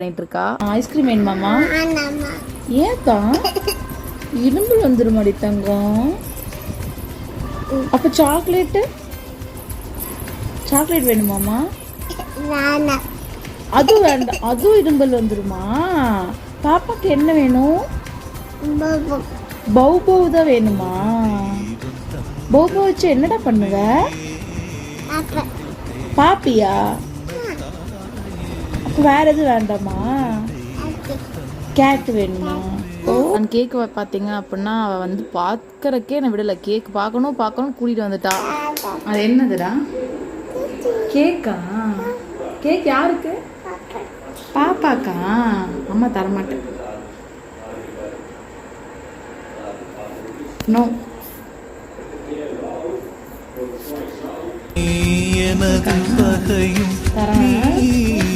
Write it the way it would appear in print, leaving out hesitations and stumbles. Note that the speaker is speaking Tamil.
பண்ணிட்டு இருக்கா. ஐஸ்கிரீம் வேணுமாமா? ஏத்தா இரும்பு வந்துருமாடி தங்கம். அப்ப சாக்லேட் வேணுமாமா? அது வேண்டாம், அதுவும் இரும்பல் வந்துருமா? பாப்பாக்கு என்ன வேணும்? பௌ பௌ தான் வேணுமா? பௌ பௌ வச்சு என்னடா பண்ணுவ? பாப்பியா? வேற எதுவும் வேண்டாமா? கேட் வேணுமா? ஓ, அந்த கேக்கு பார்த்தீங்க அப்படின்னா அவள் வந்து பார்க்கறக்கே நான் விடலை. கேக் பார்க்கணும் கூட்டிகிட்டு வந்துட்டா. அது என்னதுடா? கேக்கா? கேக் யாருக்கு? பாப்பாக்கா? அம்மா தரமாட்டேன். நோ. தரேன்.